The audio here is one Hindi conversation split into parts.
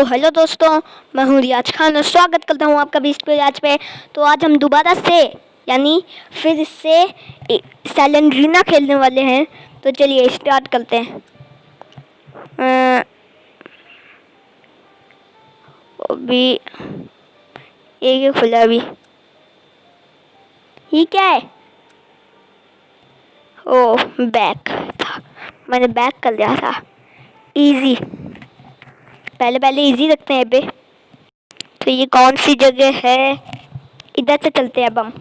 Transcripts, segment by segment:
तो हेलो दोस्तों, मैं हूँ रियाज खान और स्वागत करता हूँ आपका भी इस पे आज पे। तो आज हम दोबारा से यानी फिर से सैलेंड्रीना खेलने वाले हैं। तो चलिए स्टार्ट करते हैं। अभी एक ही खुला अभी। ये क्या है? ओह, बैक था, मैंने बैक कर लिया था। इजी, पहले इजी रखते हैं बे। तो ये कौन सी जगह है? इधर से चलते हैं अब हम।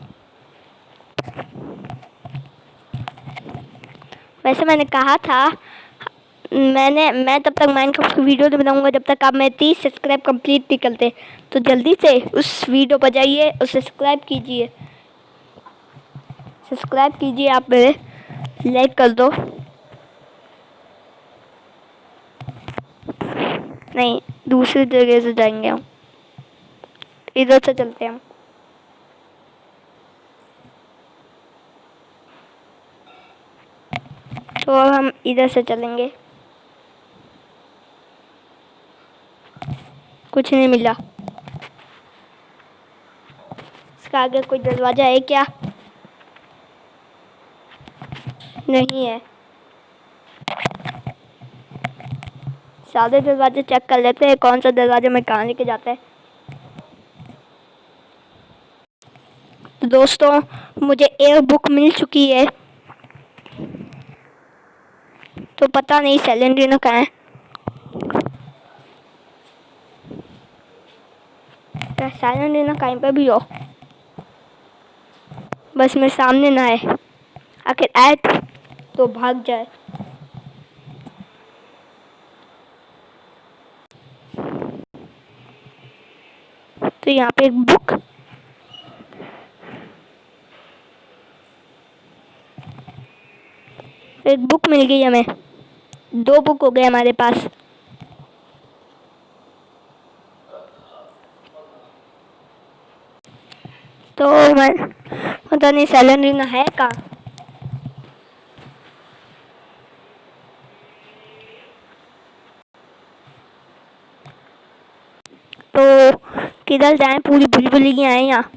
वैसे मैंने कहा था मैं तब तक माइनक्राफ्ट की वीडियो नहीं बनाऊंगा जब तक आप मेरे 30 सब्सक्राइब कंप्लीट नहीं करते। तो जल्दी से उस वीडियो पर जाइए और सब्सक्राइब कीजिए। आप मेरे, लाइक कर दो। नहीं, दूसरी जगह से जाएंगे हम, इधर से चलते हैं हम। तो अब हम इधर से चलेंगे। कुछ नहीं मिला। इसका आगे कोई दरवाजा है क्या? नहीं है। सारे दरवाजे चेक कर लेते हैं कौन सा दरवाजा में कहाँ लेके जाता है। तो दोस्तों, मुझे एक बुक मिल चुकी है। तो पता नहीं सैलेंड्रीना कहाँ है। सैलेंड्रीना कहीं पे भी हो, बस मेरे सामने ना आए। आखिर आए तो भाग जाए। तो यहाँ पे एक बुक मिल गई हमें। 2 बुक हो गए हमारे पास। तो मैं पता नहीं सैलेंड्रीना है कहाँ। तो किधर जाएं? पूरी भूल आए यहाँ।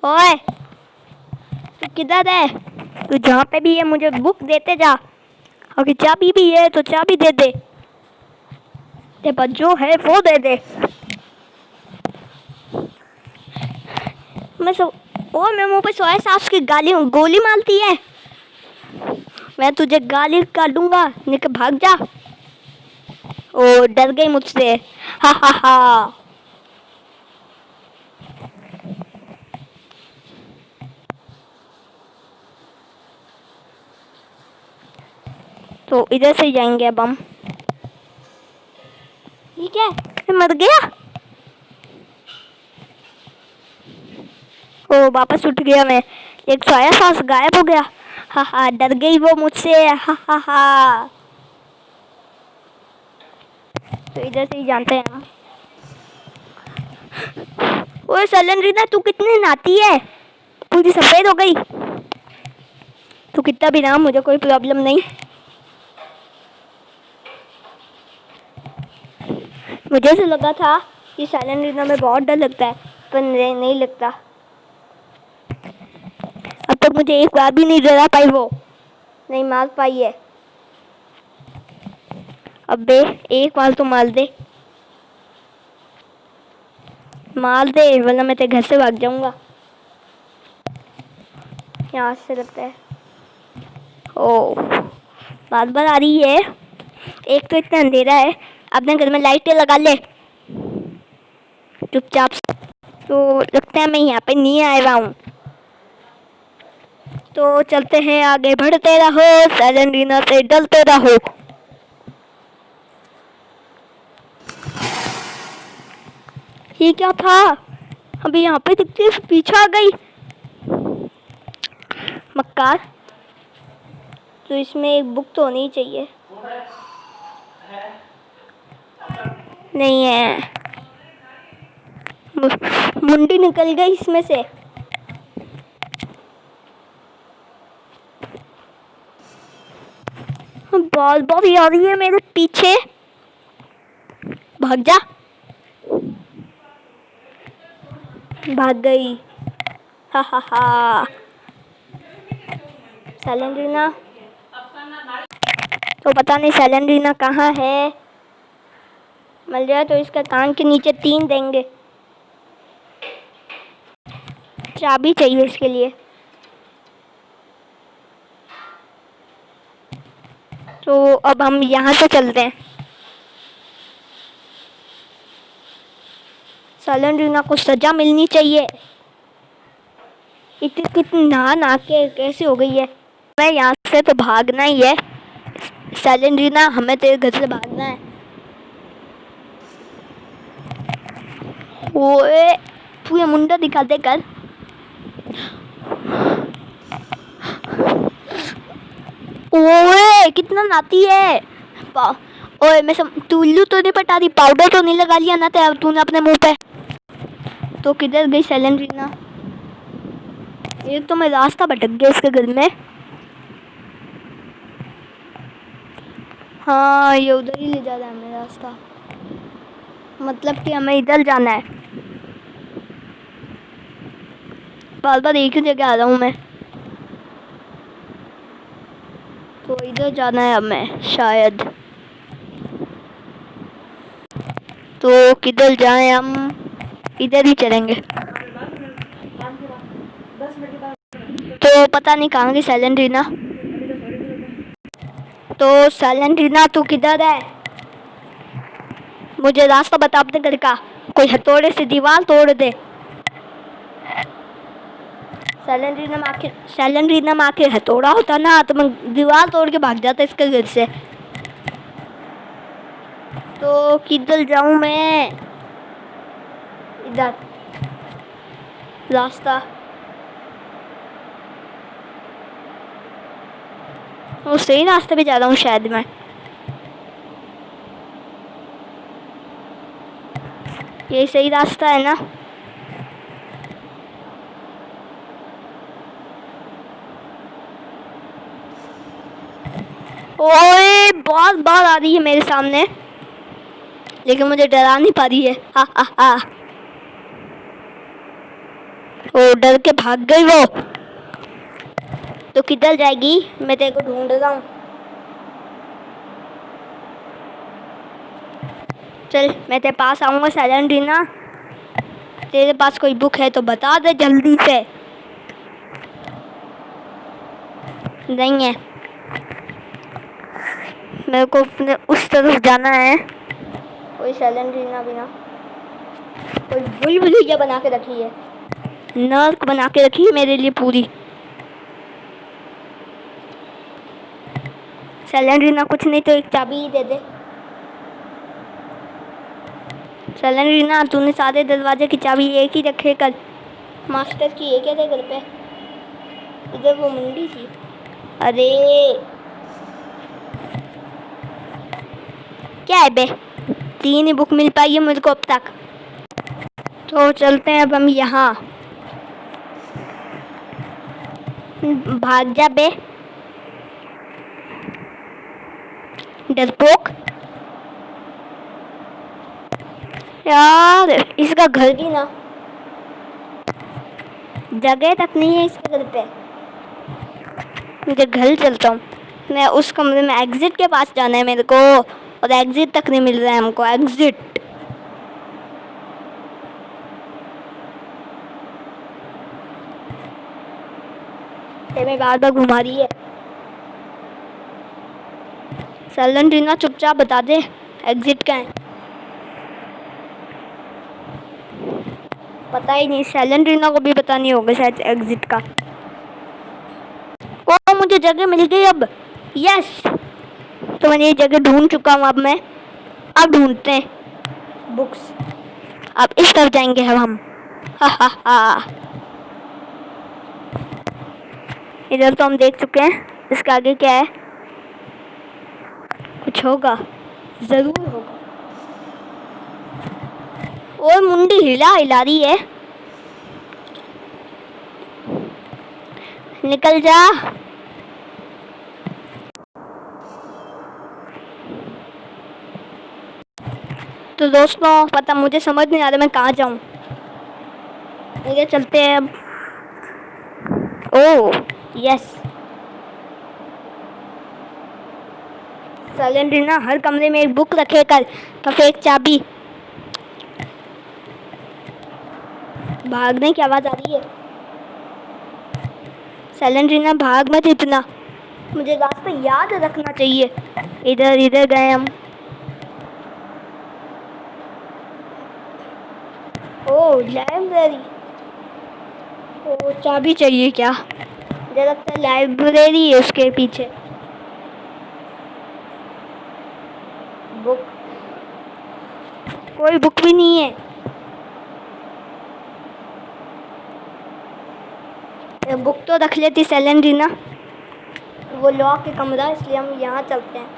ओए, तू किधर है? तू जहाँ पे भी है मुझे बुक देते जा। अगर चाबी भी है तो चाबी दे दे। तेरे पास जो है वो दे दे। मैं मुंह पे सोया सास की गोली मारती है। मैं तुझे गाली कर दूंगा, निकल भाग जा। ओ, डर गई मुझसे। हा हा हा। तो इधर से जाएंगे अब हम। ठीक है, मैं मर गया। ओ, वापस उठ गया मैं। एक सोया सास गायब हो गया। हा हा, डर गई वो मुझसे। हा हा हा। तो इधर से ही जानते हैं हम। ओए सैलेंड्रीना, तू कितनी नहाती है? पूरी सफेद हो गई। तू कितना भी नहा, मुझे कोई प्रॉब्लम नहीं। मुझे तो लगा था कि सैलेंड्रीना में बहुत डर लगता है, पर नहीं लगता। अब तक मुझे एक बार भी नहीं डरा पाई, वो नहीं मार पाई है। अबे, एक बार तो मार दे वरना मैं तेरे घर से भाग जाऊंगा। यहाँ से लगता है। ओ, बार आ रही है। एक तो इतना अंधेरा है, अपने घर में लाइटें लगा ले चुपचाप। तो लगता है मैं यहाँ पे नहीं आया हूँ। तो चलते हैं आगे, बढ़ते रहो, सैलेंड्रीना से डरते रहो। ये क्या था? अभी यहाँ पे दिखती है, पीछे आ गई मक्कार। तो इसमें एक बुक तो होनी चाहिए। नहीं है। मुंडी निकल गई इसमें से। बाल बाल आ रही है मेरे पीछे। भाग जा। भाग गई। हा हा हा। सैलेंड्रीना तो पता नहीं सैलेंड्रीना कहाँ है। मिल जाए तो इसके कान के नीचे 3 देंगे। चाबी चाहिए इसके लिए। तो अब हम यहाँ से चलते हैं। सैलेंड्रीना को सजा मिलनी चाहिए। कितनी नहा के कैसे हो गई है। मैं यहाँ से तो भागना ही है। सैलेंड्रीना हमें तेरे घर से भागना है। ओए तू ये मुंडा दिखा दे कर। ओए कितना नाती है। ओए मैं टुल्लू तो नहीं पटा दी, पाउडर तो नहीं लगा लिया ना तूने अपने मुंह पे। तो किधर गई सैलेंड्रीना? एक तो मैं रास्ता भटक गया इसके घर में। हाँ ये उधर ही ले जा रहा है हमें रास्ता। मतलब कि हमें इधर जाना है। बार बार एक ही जगह आ रहा हूँ मैं। तो इधर जाना है हमें शायद। तो किधर जाएं हम? इधर ही चलेंगे। तो पता नहीं कहाँ गई सैलेंड्रीना। तो सैलेंड्रीना तू किधर है? मुझे रास्ता बता अपने घर का। कोई हथौड़े से दीवार तोड़ दे। सैलेंड्रीना में आखिर हथौड़ा होता ना तो मैं दीवार तोड़ के भाग जाता इसके घर से। तो किधर जाऊं मैं? इधर रास्ता। वो सही रास्ते पे जा रहा हूँ शायद मैं। ये सही रास्ता है ना? ओए बहुत बार आ रही है मेरे सामने, लेकिन मुझे डरा नहीं पा रही है। हा हा हा। ओ डर के भाग गई वो। तो किधर जाएगी? मैं तेरे को ढूंढ रहा हूँ। चल मैं तेरे पास आऊंगा सैलेंड्रीना। तेरे पास कोई बुक है तो बता दे जल्दी से। नहीं है। मेरे को अपने उस तरफ जाना है। कोई सैलेंड्रीना बिना कोई भूल बना के रखी है। नर्क बना के रखी है मेरे लिए पूरी। सैलेंड्रीना कुछ नहीं तो एक चाबी ही दे दे। सैलेंड्रीना तूने सारे दरवाजे की चाबी एक ही रखे कर। मास्टर की है क्या तेरे घर पे? इधर वो मुंडी थी। अरे क्या है बे? 3 ही बुक मिल पाई है मुझको अब तक। तो चलते हैं अब हम यहाँ। भाग जा बे डरपोक। यार इसका घर भी ना जगह तक नहीं है इसके घर पे। मुझे घर चलता हूँ मैं। उस कमरे में एग्जिट के पास जाना है मेरे को, और एग्जिट तक नहीं मिल रहा है हमको। एग्जिट मैं बार बार घुमा रही है। सैलेंड्रीना चुपचाप बता दे एग्जिट का है। पता ही नहीं, सैलेंड्रीना को भी पता नहीं होगा शायद एग्जिट का। ओ मुझे जगह मिल गई अब। यस तो मैंने ये जगह ढूंढ चुका हूँ। अब ढूंढते हैं बुक्स। अब इस तरफ जाएंगे अब हम। हा हा हा। इधर तो हम देख चुके हैं। इसके आगे क्या है? कुछ होगा, जरूर होगा। और मुंडी हिला रही है। निकल जा। तो दोस्तों पता मुझे समझ नहीं आ रहा मैं कहाँ जाऊँ। इधर चलते हैं अब। ओह यस, सैलेंड्रीना हर कमरे में एक बुक रखे कर, तो फिर एक चाबी। भागने की आवाज़ आ रही है। सैलेंड्रीना भाग मत इतना, मुझे रास्ता याद रखना चाहिए। इधर इधर गए हम। ओह लाइब्रेरी, ओह चाबी चाहिए क्या? मुझे लगता है लाइब्रेरी है उसके पीछे। बुक, कोई बुक भी नहीं है। बुक तो रख लेती सैलेंड्रीना, वो लॉक के कमरा, इसलिए हम यहाँ चलते हैं।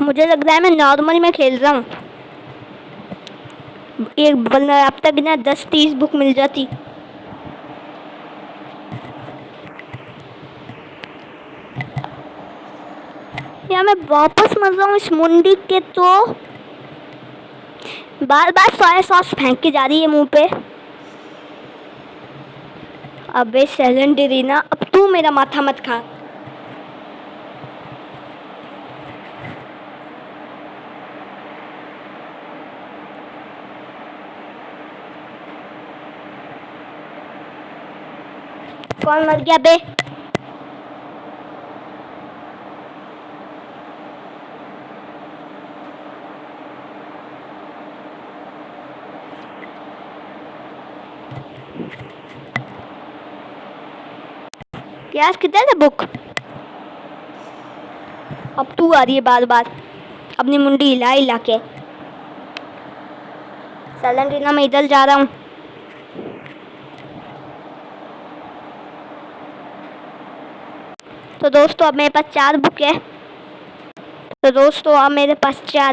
मुझे लग रहा है मैं नॉर्मल में खेल रहा हूँ। एक बंदा अब तक ना 10-30 बुक मिल जाती। या मैं वापस मर रहा हूँ इस मुंडी के, तो बार बार सोया सॉस फेंक के जा रही है मुंह पे। अबे सैलेंड्रीना अब तू मेरा माथा मत खा। कौन मर गया बे? यार किधर है बुक? अब तू आ रही है बार बार अपनी मुंडी हिला हिला के। सैलेंड्रीना मैं इधर जा रहा हूँ। तो दोस्तों अब मेरे पास 4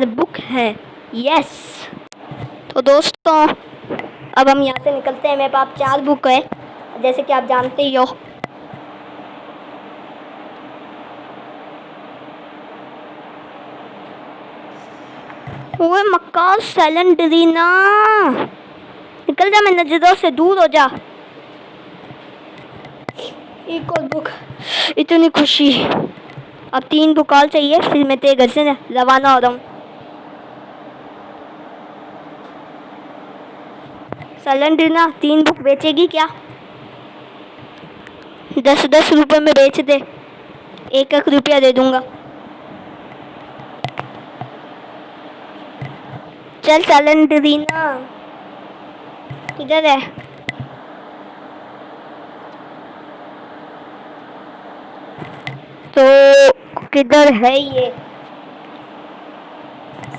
बुक है। यस। तो दोस्तों अब हम यहाँ से निकलते हैं। मेरे पास 4 बुक है, जैसे कि आप जानते ही हो। ओए मक्कार सैलेंड्रीना, निकल जा मेरी नजरों से दूर हो जा। एक और बुक, इतनी खुशी। अब 3 बुक और चाहिए, फिर मैं तेरे घर से रवाना हो रहा हूँ। सैलेंड्रीना 3 बुक बेचेगी क्या? 10-10 रुपए में बेच दे, 1-1 रुपया दे दूंगा। चल सैलेंड्रीना, किधर है? तो किधर है ये?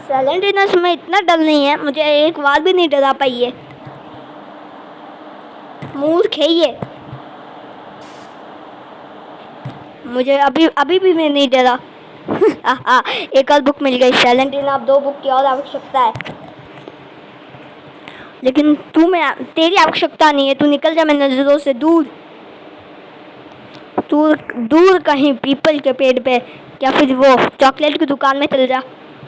सैलेंड्रीना में इतना डर नहीं है, मुझे एक बार भी नहीं डरा पाई है। मूर्ख है ये, मुझे अभी भी मैं नहीं डरा। एक और बुक मिल गई सैलेंड्रीना, अब 2 बुक की और आवश्यकता है। लेकिन तेरी आवश्यकता नहीं है, तू निकल जा मेरी नजरों से दूर। दूर कहीं पीपल के पेड़ पे, या फिर वो चॉकलेट की दुकान में चल जा,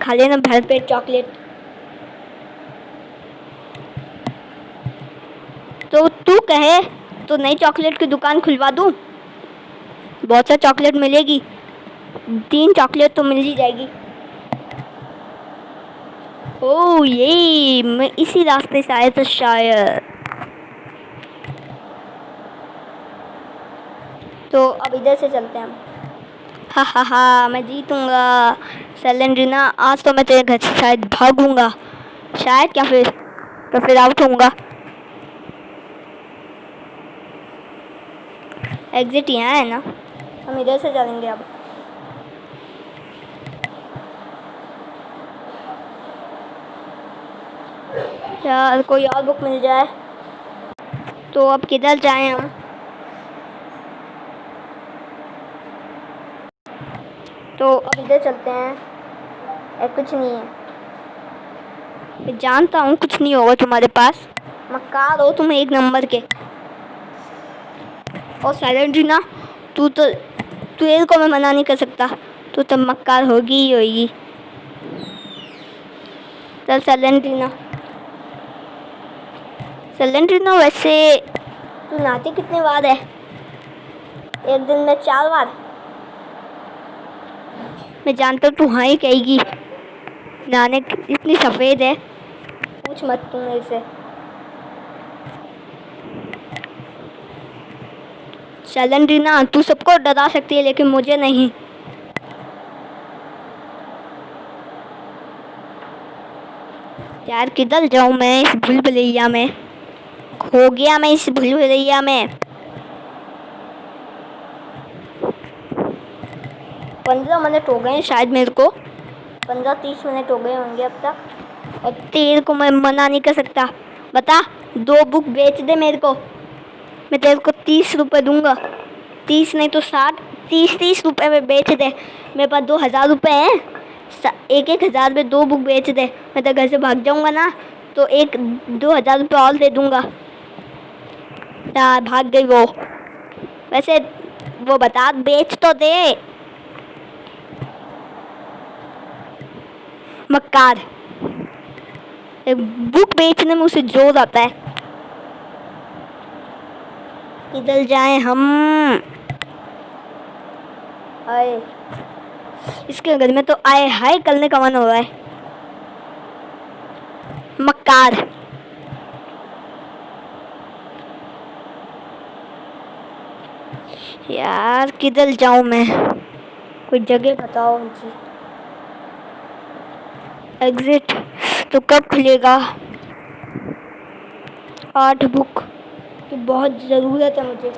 खा लेना भर पेट चॉकलेट। तो तू कहे तो नई चॉकलेट की दुकान खुलवा दूं, बहुत सा चॉकलेट मिलेगी, 3 चॉकलेट तो मिल ही जाएगी। ओह ये मैं इसी रास्ते से आया था शायद। तो अब इधर से चलते हैं हम। हा मैं जीतूंगा सैलेंड्रीना, आज तो मैं तेरे घर से शायद भागूंगा, शायद क्या फिर आउट होऊंगा। एग्जिट यहाँ है ना, हम इधर से चलेंगे अब। यार कोई और बुक मिल जाए। तो अब किधर जाएं हम? तो अब इधर चलते हैं। कुछ नहीं है, मैं जानता हूँ कुछ नहीं होगा तुम्हारे पास, मक्कार हो तुम 1 नंबर के। और सैलेंड्रीना तू तो तेरे को मैं मना नहीं कर सकता, तू तो मक्कार होगी ही होगी। चल सैलेंट्रीना, सैलेंट्रीना वैसे तू नहाती कितने बार है? एक दिन में 4 बार? मैं जानता हूँ तू हाँ ही कहेगी, नहाने इतनी सफ़ेद है, पूछ मत तू मेरे से। सैलेंट्रीना तू सबको डरा सकती है लेकिन मुझे नहीं। यार किधर जाऊँ मैं इस भूल भुलैया में, खो गया मैं इस भूल भुलैया में। 15 मिनट हो गए शायद मेरे को, 15-30 मिनट हो गए होंगे अब तक, और तेरे को मैं मना नहीं कर सकता। बता, 2 बुक बेच दे मेरे को, मैं तेरे को 30 रुपये दूंगा। 30 नहीं तो 60, 30 रुपये में बेच दे। मेरे पास 2000 रुपये हैं, 1-1000 में 2 बुक बेच दे। मैं तो घर से भाग जाऊंगा ना तो 1-2000 रुपये और दे दूंगा। यार भाग गई वो। वैसे वो बता, बेच तो दे। मक्कार, एक बुक बेचने में उसे जोर आता है। किधर जाएं हम? आए इसके घर में तो आए हाय करने का मन हो रहा है। मक्कार, यार किधर जाऊं मैं, कोई जगह बताओ मुझे। एग्जिट तो कब खुलेगा? 8 बुक की बहुत ज़रूरत है मुझे।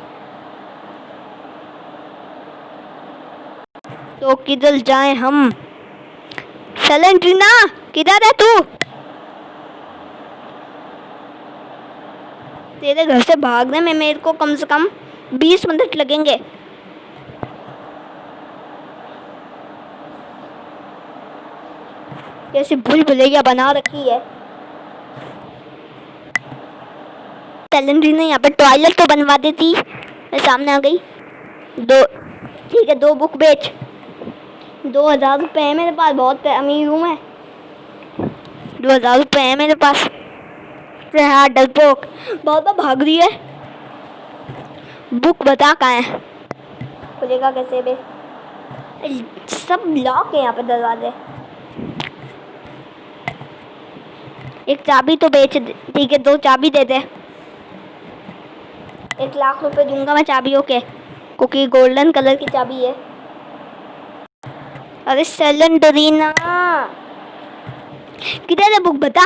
तो किधर जाएं हम? सैलेंट्रीना किधर है तू? तेरे घर से भागने में मेरे को कम से कम 20 मिनट लगेंगे। कैसी भूल भुलैया बना रखी है सैलेंट्रीना। यहाँ पे टॉयलेट तो बनवा देती, मैं सामने आ गई। ठीक है 2 बुक बेच। 2000 रुपये है मेरे पास, बहुत अमीर हूँ मैं। 2000 रुपये है मेरे पास। हाँ डरपोक, बहुत भाग रही है। बुक बता कहाँ है? खुलेगा कैसे बे? सब लॉक है यहाँ पे दरवाजे। एक चाबी तो बेच दे। ठीक है 2 चाबी दे दे। 1 लाख रुपए दूंगा मैं चाबियों के, क्योंकि गोल्डन कलर की चाबी है। अरे सैलेंट्रीना किधर है बुक? बता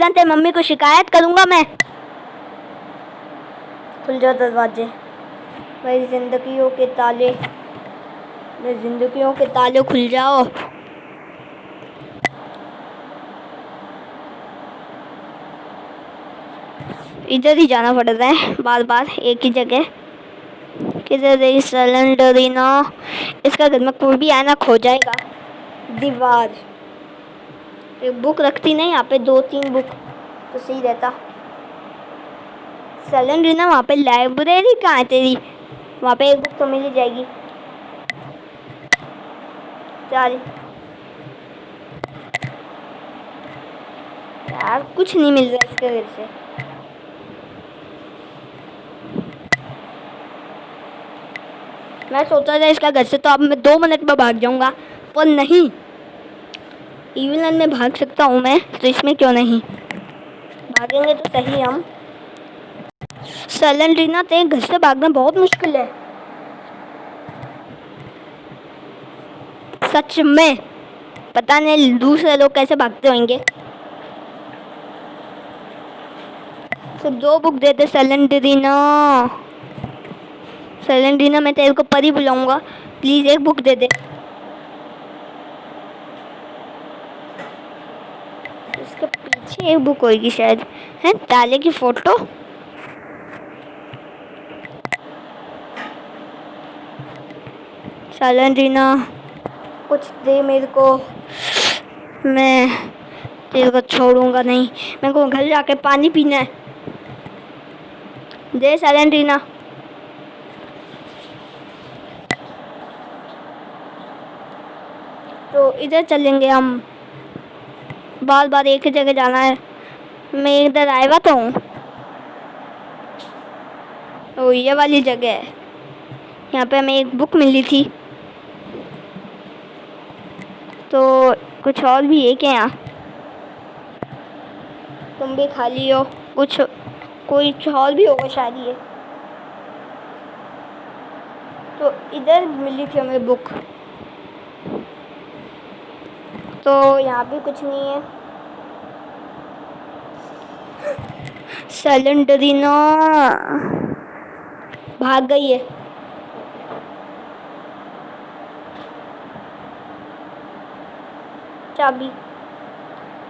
तेरी मम्मी को शिकायत करूंगा मैं। खुल जाओ दरवाजे, मेरी जिंदगियों के ताले, मेरी जिंदगियों के ताले खुल जाओ। इधर ही जाना पड़ रहा है बार बार एक ही जगह। किधर है सैलेंट्रीना? इसका घर में कोई भी आया ना खो जाएगा। दीवार, एक बुक रखती नहीं यहाँ पे, 2-3 बुक तो सही रहता। सैलेंट्रीना वहाँ पे लाइब्रेरी कहाँ है तेरी? वहाँ पे 1 बुक तो मिल ही जाएगी। चल यार कुछ नहीं मिल रहा इसके घर से। मैं सोचा था इसका घर से तो अब मैं 2 मिनट में भाग जाऊंगा, पर नहीं। इवन में भाग सकता हूँ मैं, तो इसमें क्यों नहीं भागेंगे तो सही हम। सैलेंट्रीना तेरे घर से भागना बहुत मुश्किल है सच में। पता नहीं दूसरे लोग कैसे भागते होंगे। सिर्फ 2 बुक दे दे सैलेंट्रीना। सैलेंट्रीना मैं तेरे को परी बुलाऊंगा, प्लीज 1 बुक दे दे। इसके पीछे 1 बुक होगी शायद, है ताले की फोटो। सैलेंट्रीना कुछ दे मेरे को, मैं तेरे को छोड़ूंगा नहीं। मेरे को घर जाके पानी पीना है। दे सैलेंट्रीना। तो इधर चलेंगे हम। बार बार एक ही जगह जाना है। मैं इधर आया हुआ तो हूँ। तो ये वाली जगह है। यहाँ पे हमें एक बुक मिली थी। तो कुछ और भी है क्या यहाँ? तुम भी खाली हो? कुछ और भी होगा शायद ये। तो इधर मिली थी हमें बुक। तो यहाँ भी कुछ नहीं है। सैलेंडरीना भाग गई है।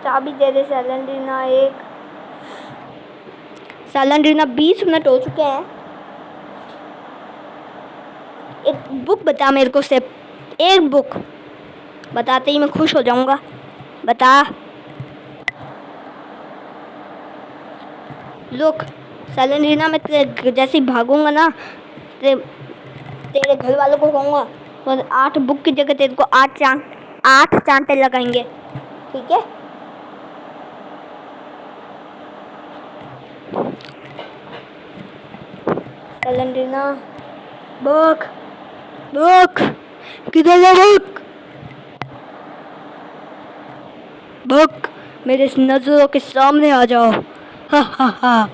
चाबी दे दे सैलेंडरीना। 20 मिनट हो चुके हैं। एक बुक बता मेरे को, सिर्फ एक बुक बताते ही मैं खुश हो जाऊंगा। बता। लुक सैलेंडरीना, मैं तेरे जैसे ही भागूंगा ना, तेरे घर वालों को कहूँगा और 8 बुक की जगह तेरे को 8 चांटे लगाएंगे। ठीक है? सैलेंडरीना बुक किधर है? बुक मेरे नजरों के सामने आ जाओ। हा हा हा।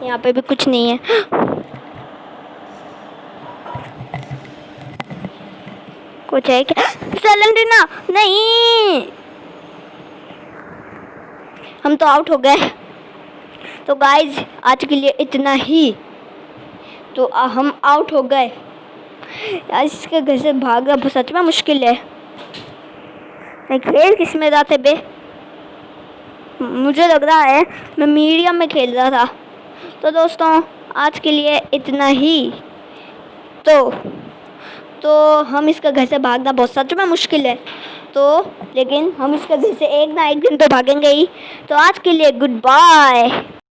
यहाँ पे भी कुछ नहीं है। कुछ है क्या? सैलेंडरीना नहीं, हम तो आउट हो गए। तो गाइज आज के लिए इतना ही। तो हम आउट हो गए। यार इसके घर से भागना सच में मुश्किल है। मैं खेल किस में रहा थे बे? मुझे लग रहा है मैं मीडियम में खेल रहा था। तो दोस्तों आज के लिए इतना ही। तो हम इसका घर से भागना बहुत सच में मुश्किल है। तो लेकिन हम इसका घर से एक ना एक दिन तो भागेंगे ही। तो आज के लिए गुड बाय।